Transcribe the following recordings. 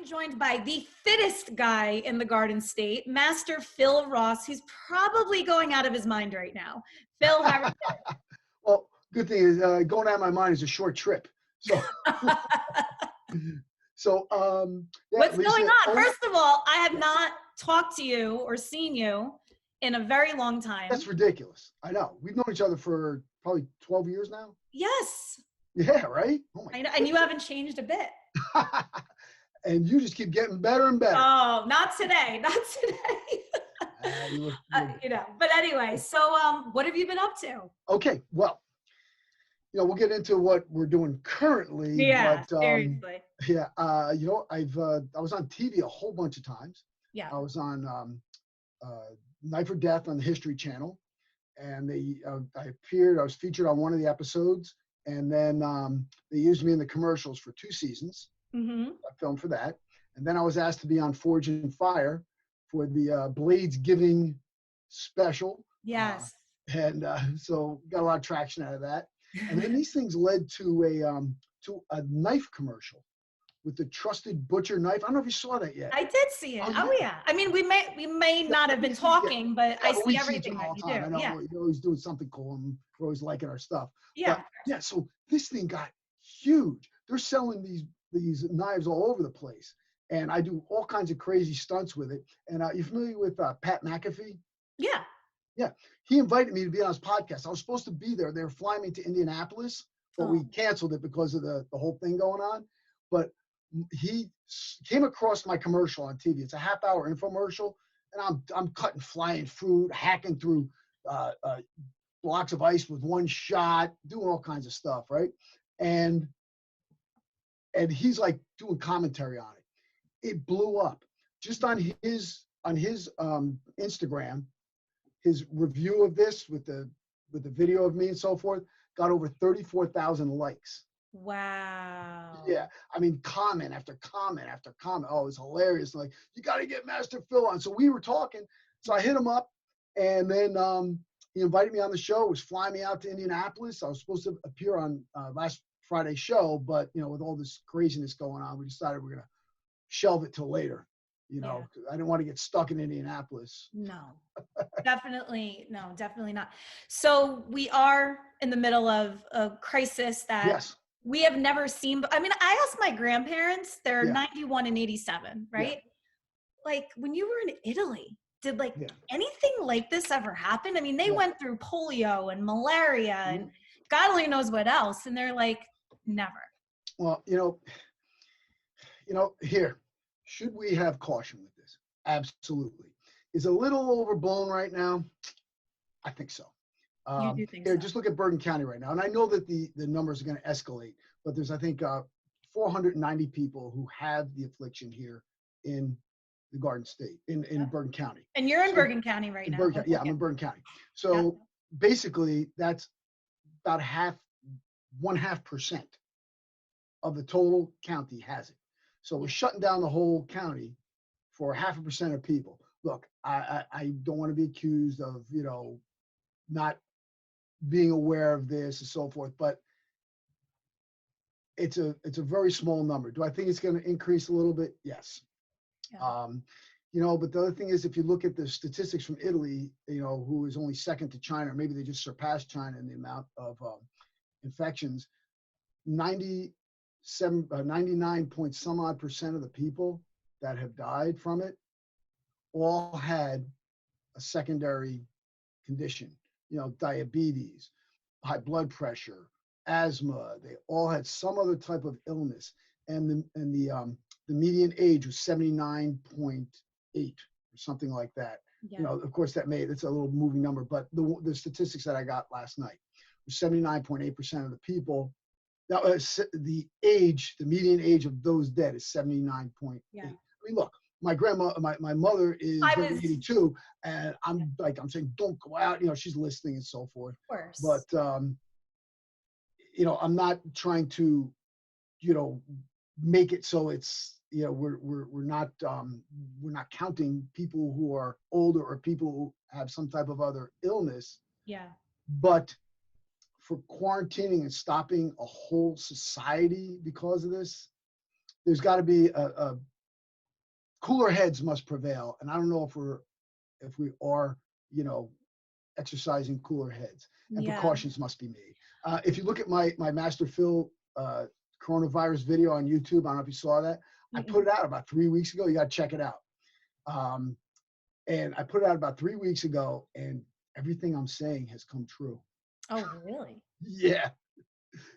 am joined by the fittest guy in the Garden State, Master Phil Ross, who's probably going out of his mind right now. Phil, how are you? Well, good thing is going out of my mind is a short trip. So, What's going on? First of all, I have not talked to you or seen you in a very long time. That's ridiculous. I know. We've known each other for probably 12 years now. Yes. Yeah, right? Oh my I know, and you haven't changed a bit. And you just keep getting better and better. Oh, not today. Not today. But anyway, so what have you been up to? Okay, well, we'll get into what we're doing currently. Yeah, but, seriously. Yeah, I was on TV a whole bunch of times. Yeah. I was on Knife or Death on the History Channel, and I was featured on one of the episodes, and then they used me in the commercials for 2 seasons. Mm-hmm. I filmed for that, and then I was asked to be on Forge and Fire for the Blades Giving special. Yes. So got a lot of traction out of that. And then these things led to a knife commercial with the Trusted Butcher knife. I don't know if you saw that yet. I did see it. Oh yeah. I mean, we may not have been talking, but I see everything that you do. I know you're always doing something cool, and we're always liking our stuff. Yeah. But, yeah. So this thing got huge. They're selling these knives all over the place, and I do all kinds of crazy stunts with it. And you familiar with Pat McAfee? Yeah. Yeah. He invited me to be on his podcast. I was supposed to be there. They were flying me to Indianapolis, but we canceled it because of the whole thing going on. But he came across my commercial on TV. It's a half-hour infomercial, and I'm cutting flying fruit, hacking through blocks of ice with one shot, doing all kinds of stuff, right? And he's like doing commentary on it. It blew up just on his Instagram. His review of this with the video of me and so forth got over 34,000 likes. Wow. Yeah. I mean, comment after comment after comment. Oh, it's hilarious. Like, you got to get Master Phil on. So we were talking. So I hit him up, and then he invited me on the show. It was flying me out to Indianapolis. I was supposed to appear on last Friday's show, but, with all this craziness going on, we decided we're going to shelve it till later. I didn't want to get stuck in Indianapolis. No, definitely not. So we are in the middle of a crisis that we have never seen. I mean, I asked my grandparents, they're 91 and 87, right? Yeah. Like, when you were in Italy, did anything like this ever happen? I mean, they went through polio and malaria and God only knows what else. And they're like, never. Well, here. Should we have caution with this? Absolutely. Is it a little overblown right now? I think so. You do think so? So? Just look at Bergen County right now. And I know that the numbers are going to escalate, but there's, I think, 490 people who have the affliction here in the Garden State, in Bergen County. And you're in Bergen County right now. Yeah, I'm in Bergen County. So basically, that's about 0.5% of the total county has it. So we're shutting down the whole county for 0.5% of people. Look, I don't want to be accused of, not being aware of this and so forth, but it's a very small number. Do I think it's going to increase a little bit? Yes. Yeah. But the other thing is, if you look at the statistics from Italy, who is only second to China, or maybe they just surpassed China in the amount of infections, 99 point some odd percent of the people that have died from it all had a secondary condition, diabetes, high blood pressure, asthma. They all had some other type of illness, and the median age was 79.8 or something like that. Yeah. Of course, it's a little moving number, but the statistics that I got last night was 79.8% of the people. Now, the median age of those dead is 79.8. Yeah. I mean, look, my grandma, my mother is 82, and I'm saying, don't go out. She's listening and so forth. Of course. But I'm not trying to, make it so it's, we're not counting people who are older or people who have some type of other illness. Yeah. But for quarantining and stopping a whole society because of this, there's got to be a cooler heads must prevail. And I don't know if we are, exercising cooler heads, and precautions must be made. If you look at my Master Phil coronavirus video on YouTube, I don't know if you saw that. I put it out about 3 weeks ago. You got to check it out. And I put it out about 3 weeks ago, and everything I'm saying has come true. Oh, really? Yeah.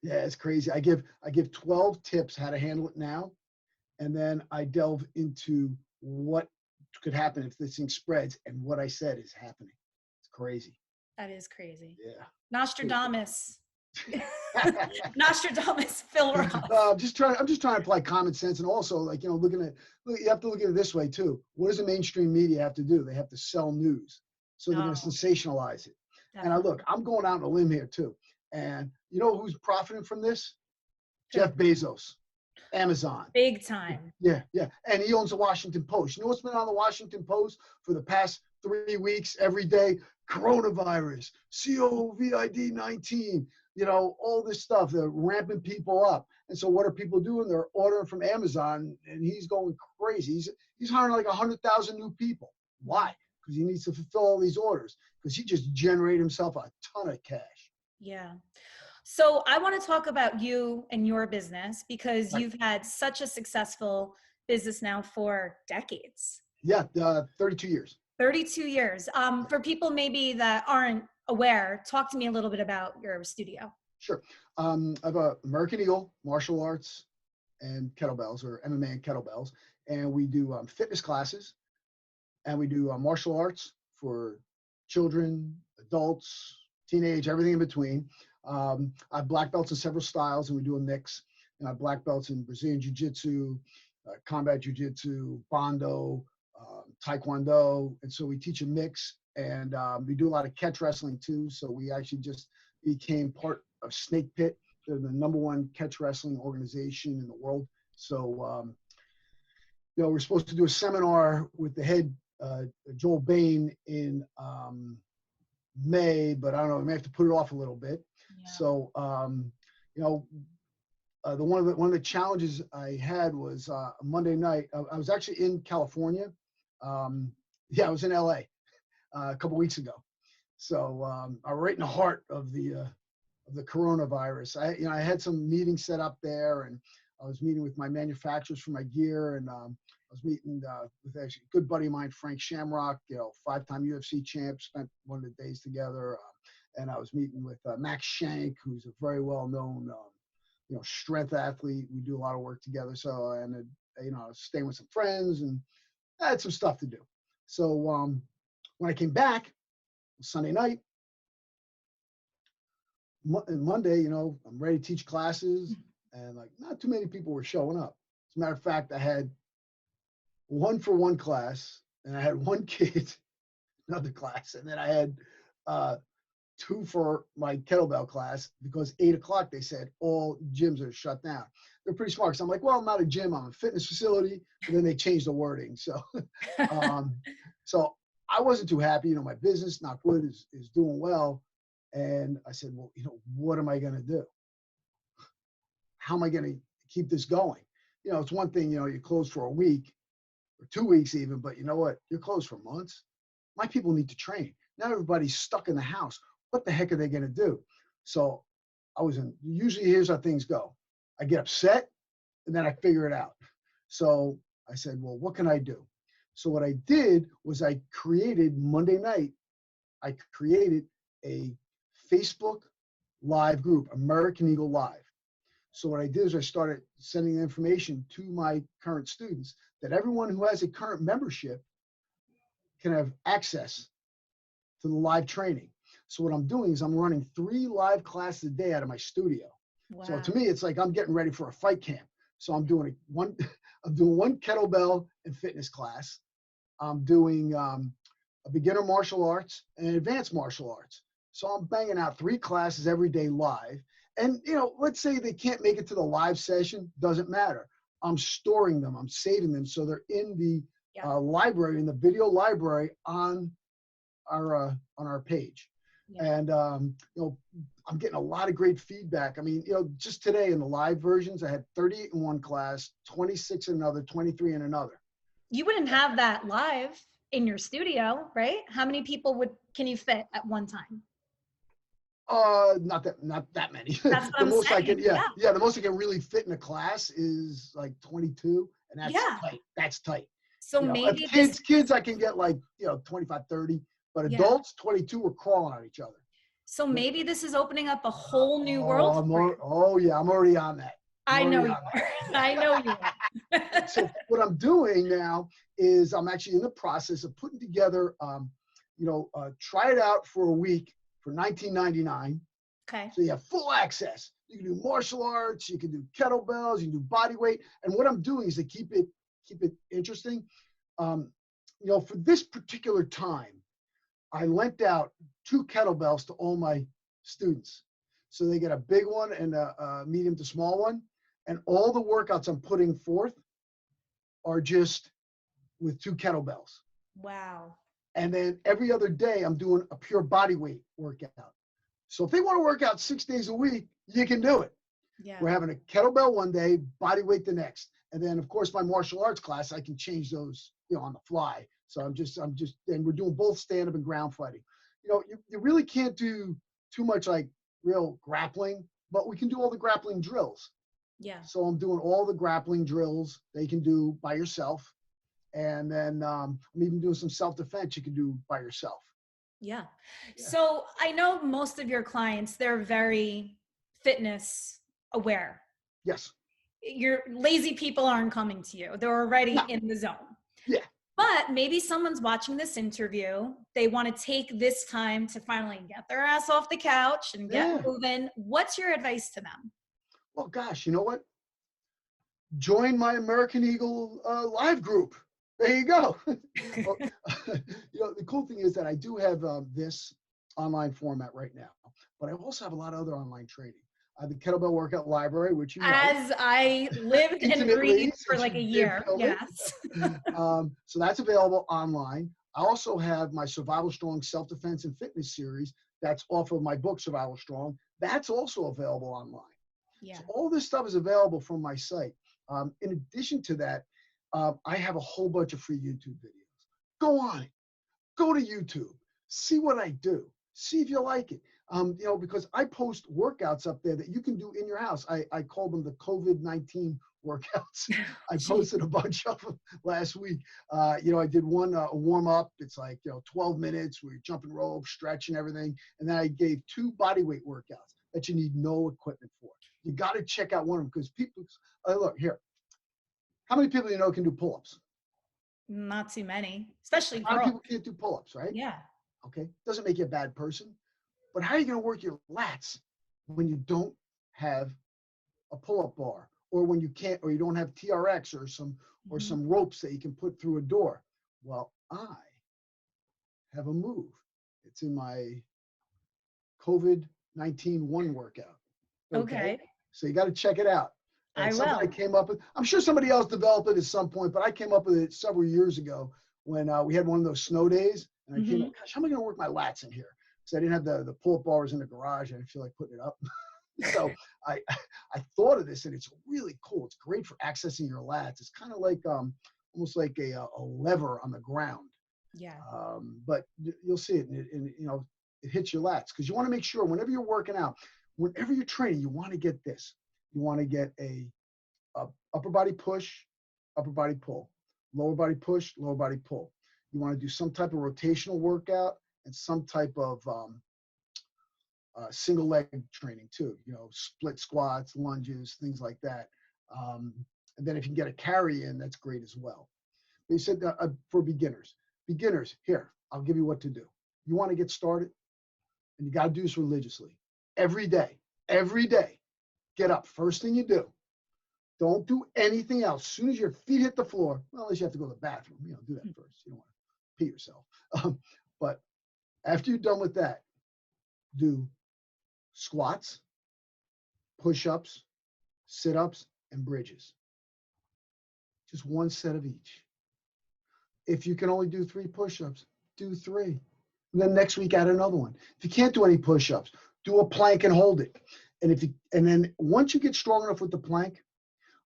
Yeah, it's crazy. I give 12 tips how to handle it now. And then I delve into what could happen if this thing spreads, and what I said is happening. It's crazy. That is crazy. Yeah. Nostradamus. Nostradamus, Phil Ross. I'm just trying to apply common sense, and also, you have to look at it this way too. What does the mainstream media have to do? They have to sell news, so they're going to sensationalize it. Definitely. And I'm going out on a limb here too. And you know who's profiting from this? Jeff Bezos, Amazon. Big time. Yeah. And he owns the Washington Post. You know what's been on the Washington Post for the past 3 weeks every day? Coronavirus, COVID-19, all this stuff. They're ramping people up. And so what are people doing? They're ordering from Amazon, and he's going crazy. He's hiring like 100,000 new people. Why? Because he needs to fulfill all these orders, because he just generated himself a ton of cash. Yeah. So I want to talk about you and your business, because you've had such a successful business now for decades. Yeah, 32 years. 32 years. For people maybe that aren't aware, talk to me a little bit about your studio. Sure. I have a American Eagle, martial arts, and kettlebells, or MMA and kettlebells. And we do fitness classes, and we do martial arts for children, adults, teenage, everything in between. I have black belts in several styles, and we do a mix. And I have black belts in Brazilian Jiu-Jitsu, combat Jiu-Jitsu, Bondo, Taekwondo. And so we teach a mix, and we do a lot of catch wrestling too. So we actually just became part of Snake Pit. They're the #1 catch wrestling organization in the world. So, we're supposed to do a seminar with the head, Joel Bain, in May, but I don't know, we may have to put it off a little bit. Yeah. So, one of the challenges I had was Monday night. I was actually in California. I was in LA a couple weeks ago. So I'm right in the heart of the coronavirus. I had some meetings set up there, and I was meeting with my manufacturers for my gear, and I was meeting with actually a good buddy of mine, Frank Shamrock, 5-time UFC champ. Spent one of the days together, and I was meeting with Max Shank, who's a very well-known, strength athlete. We do a lot of work together. So, and I was staying with some friends, and I had some stuff to do. So when I came back Sunday night, Monday, I'm ready to teach classes, and not too many people were showing up. As a matter of fact, I had 1-for-1 class, and I had one kid, another class, and then I had 2 for my kettlebell class, because 8 o'clock, they said all gyms are shut down. They're pretty smart. So I'm like, well, I'm not a gym, I'm a fitness facility. And then they changed the wording. So, so I wasn't too happy. My business, knock wood, is doing well. And I said, well, what am I going to do? How am I going to keep this going? It's one thing, you close for a week or 2 weeks even, but you know what? You're closed for months. My people need to train. Now everybody's stuck in the house. What the heck are they going to do? So usually here's how things go. I get upset, and then I figure it out. So I said, well, what can I do? So what I did was I created Monday night, I created a Facebook live group, American Eagle Live. So what I did is I started sending information to my current students that everyone who has a current membership can have access to the live training. So what I'm doing is I'm running 3 live classes a day out of my studio. Wow. So to me, it's like I'm getting ready for a fight camp. So I'm doing one kettlebell and fitness class. I'm doing a beginner martial arts and an advanced martial arts. So I'm banging out 3 classes every day live. And, let's say they can't make it to the live session, doesn't matter. I'm storing them, I'm saving them. So they're in the library, in the video library on our page. Yeah. And, I'm getting a lot of great feedback. I mean, just today in the live versions, I had 38 in one class, 26 in another, 23 in another. You wouldn't have that live in your studio, right? How many people can you fit at one time? Not that many. That's what The I'm most I saying. can, the most I can really fit in a class is like 22, and that's Yeah. tight. That's tight. So You know, if maybe this, kids I can get like, 25, 30, but yeah. adults, 22 are crawling on each other. So maybe this is opening up a whole new world for you. Oh yeah, I'm already on that. I know you are. I know you are. So what I'm doing now is I'm actually in the process of putting together, try it out for a week for $19.99. Okay. So you have full access. You can do martial arts, you can do kettlebells, you can do body weight. And what I'm doing is to keep it interesting. For this particular time, I lent out 2 kettlebells to all my students. So they get a big one and a medium to small one. And all the workouts I'm putting forth are just with 2 kettlebells. Wow. And then every other day, I'm doing a pure body weight workout. So if they want to work out 6 days a week, you can do it. Yeah. We're having a kettlebell one day, body weight the next. And then, of course, my martial arts class, I can change those, on the fly. So and we're doing both stand-up and ground fighting. You really can't do too much like real grappling, but we can do all the grappling drills. Yeah. So I'm doing all the grappling drills that you can do by yourself. And then I'm even doing some self-defense you can do by yourself. Yeah. So I know most of your clients, they're very fitness aware. Yes. Your lazy people aren't coming to you. They're already in the zone. Yeah. But maybe someone's watching this interview. They want to take this time to finally get their ass off the couch and get moving. What's your advice to them? Well, gosh, you know what? Join my American Eagle live group. There you go. The cool thing is that I do have this online format right now, but I also have a lot of other online training. I have the Kettlebell Workout Library, which as I lived and breathed for like a year. Yes. So that's available online. I also have my Survival Strong Self-Defense and Fitness series that's off of my book, Survival Strong. That's also available online. Yeah. So all this stuff is available from my site. In addition to that, I have a whole bunch of free YouTube videos. Go on it. Go to YouTube. See what I do. See if you like it. Because I post workouts up there that you can do in your house. I call them the COVID-19 workouts. I posted a bunch of them last week. I did one a warm up. It's like 12 minutes where you're jumping rope, stretching everything, and then I gave 2 body weight workouts that you need no equipment for. You got to check out one of them because people. Look here. How many people can do pull-ups? Not too many, especially a lot of people can't do pull-ups, right? Yeah. Okay, doesn't make you a bad person. But how are you going to work your lats when you don't have a pull-up bar, or when you can't, or you don't have TRX or some ropes that you can put through a door? Well, I have a move. It's in my COVID-19 one workout. Okay. So you got to check it out. I will. I came up with. I'm sure somebody else developed it at some point, but I came up with it several years ago when we had one of those snow days, and I came up, gosh, how am I going to work my lats in here? Because I didn't have the pull-up bars in the garage. I didn't feel like putting it up. So I thought of this, and it's really cool. It's great for accessing your lats. It's kind of like almost like a lever on the ground. Yeah. But you'll see it, and it hits your lats because you want to make sure whenever you're working out, whenever you're training, you want to get this. You want to get a upper body push, upper body pull, lower body push, lower body pull. You want to do some type of rotational workout and some type of single leg training too. Split squats, lunges, things like that. And then if you can get a carry in, that's great as well. They said for beginners, here, I'll give you what to do. You want to get started, and you got to do this religiously. Every day. Get up. First thing you do. Don't do anything else. As soon as your feet hit the floor, well, unless you have to go to the bathroom, do that first. You don't want to pee yourself. But after you're done with that, do squats, push-ups, sit-ups, and bridges. Just one set of each. If you can only do 3 push-ups, do 3. And then next week, add another one. If you can't do any push-ups, do a plank and hold it. And then once you get strong enough with the plank,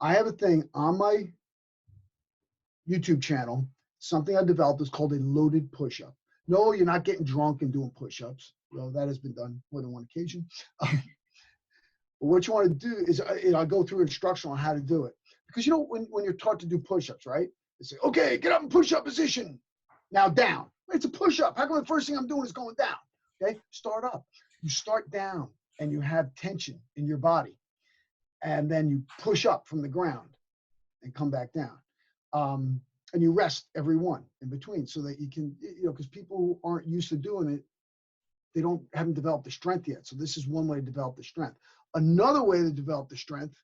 I have a thing on my YouTube channel, something I developed is called a loaded push-up. No, you're not getting drunk and doing push-ups. Well, that has been done more than one occasion. But what you want to do is, I go through instruction on how to do it. Because, when you're taught to do push-ups, right? They say, okay, get up in push-up position. Now down. It's a push-up. How come the first thing I'm doing is going down? Okay, start up. You start down and you have tension in your body. And then you push up from the ground and come back down. And you rest every one in between so that you can, because people who aren't used to doing it, they haven't developed the strength yet. So this is one way to develop the strength. Another way to develop the strength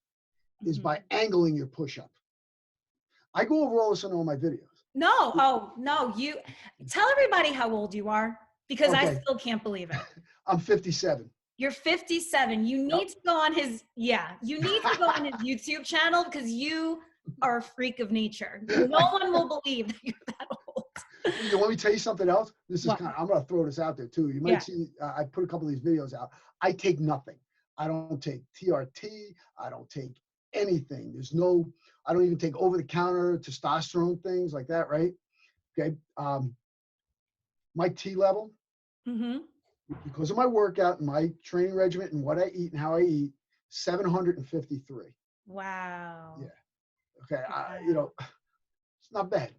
is by angling your push-up. I go over all this in all my videos. No, you tell everybody how old you are, because I still can't believe it. I'm 57. You're 57. You need to go on his YouTube channel, because you are a freak of nature. No one will believe that you're that old. Let me tell you something else. This is I'm going to throw this out there too. You might see, I put a couple of these videos out. I take nothing. I don't take TRT. I don't take anything. I don't even take over-the-counter testosterone things like that, right? Okay. My T level, because of my workout and my training regimen and what I eat and how I eat, 753. Wow. Yeah. Okay. It's not bad.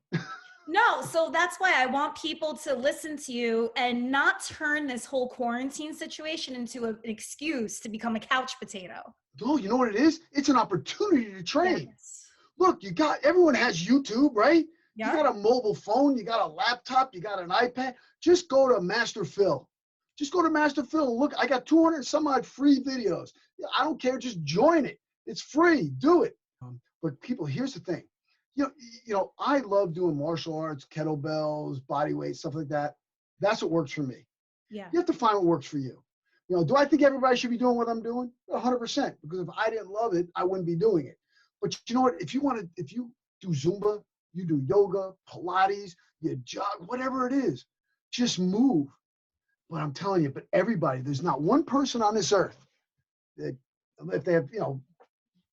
No, so that's why I want people to listen to you and not turn this whole quarantine situation into an excuse to become a couch potato. No, you know what it is? It's an opportunity to train. Yes. Look, everyone has YouTube, right? Yeah. You got a mobile phone, you got a laptop, you got an iPad. Just go to Master Phil. Just go to Master Phil and look. I got 200 some odd free videos. I don't care. Just join it. It's free. Do it. But people, here's the thing. I love doing martial arts, kettlebells, body weight, stuff like that. That's what works for me. Yeah. You have to find what works for you. Do I think everybody should be doing what I'm doing? 100%. Because if I didn't love it, I wouldn't be doing it. But you know what? If you do Zumba, you do yoga, Pilates, you jog, whatever it is, just move. But I'm telling you, everybody, there's not one person on this earth that, if they have,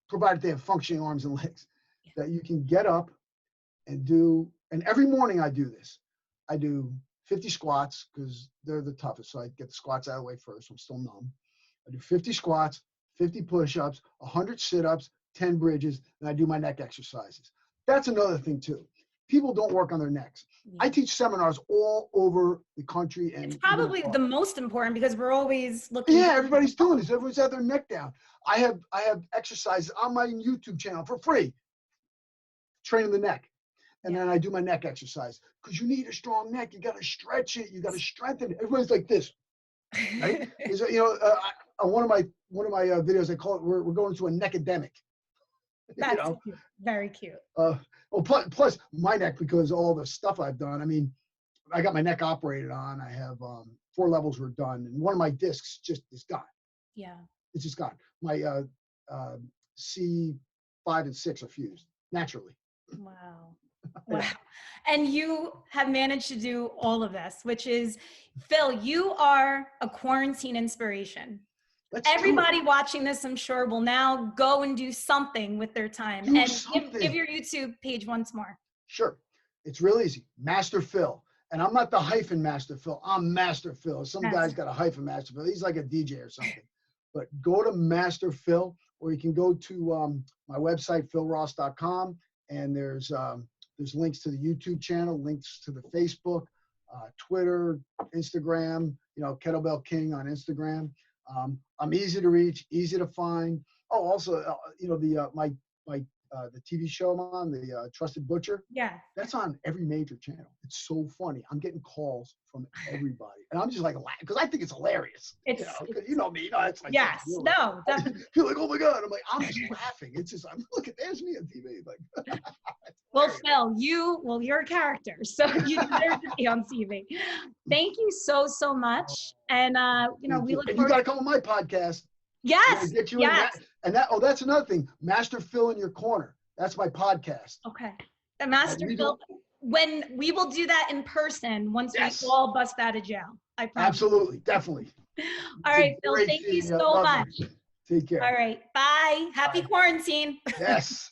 provided they have functioning arms and legs, that you can get up and do. And every morning I do this. I do 50 squats because they're the toughest. So I get the squats out of the way first. I'm still numb. I do 50 squats, 50 push-ups, 100 sit-ups, 10 bridges, and I do my neck exercises. That's another thing too. People don't work on their necks. Yeah. I teach seminars all over the country. And it's probably the most important, because we're always looking. Yeah, everybody's doing this. Everyone's had their neck down. I have exercises on my YouTube channel for free, training the neck. And then I do my neck exercise, because you need a strong neck. You got to stretch it. You got to strengthen it. Everybody's like this, right? One of my videos, I call it, we're going to a neckademic. That's cute. Very cute. Plus my neck, because all the stuff I've done. I mean, I got my neck operated on. I have 4 levels were done, and one of my discs just is gone. Yeah. It's just gone. My C5 and 6 are fused naturally. Wow. Wow. And you have managed to do all of this, which is, Phil, you are a quarantine inspiration. Everybody watching this, I'm sure, will now go and do something with their time. Give your YouTube page once more. Sure. It's real easy. Master Phil. And I'm not the hyphen Master Phil. I'm Master Phil. Some guy's got a hyphen Master Phil. He's like a DJ or something. But go to Master Phil, or you can go to my website, philross.com, and there's links to the YouTube channel, links to the Facebook, Twitter, Instagram, Kettlebell King on Instagram. I'm easy to reach, easy to find. Oh, also, the TV show I'm on, the Trusted Butcher. Yeah. That's on every major channel. It's so funny. I'm getting calls from everybody, and I'm just like, because I think it's hilarious. It's you know me. It's like, yes, no, definitely. You're like, oh my God. I'm like, I'm just laughing. It's just, look, there's me on TV. Like, well, Phil, you're a character, so you deserve to be on TV. Thank you so much, and we look. And you got to come on my podcast. Yes. Get you in that. That's another thing. Master Phil in your corner. That's my podcast. Okay. The Master Phil. When we will do that in person once we all bust out of jail. I promise. Absolutely. Definitely. All right, Phil. Thank you so much. Take care. All right. Bye. Happy quarantine. Yes.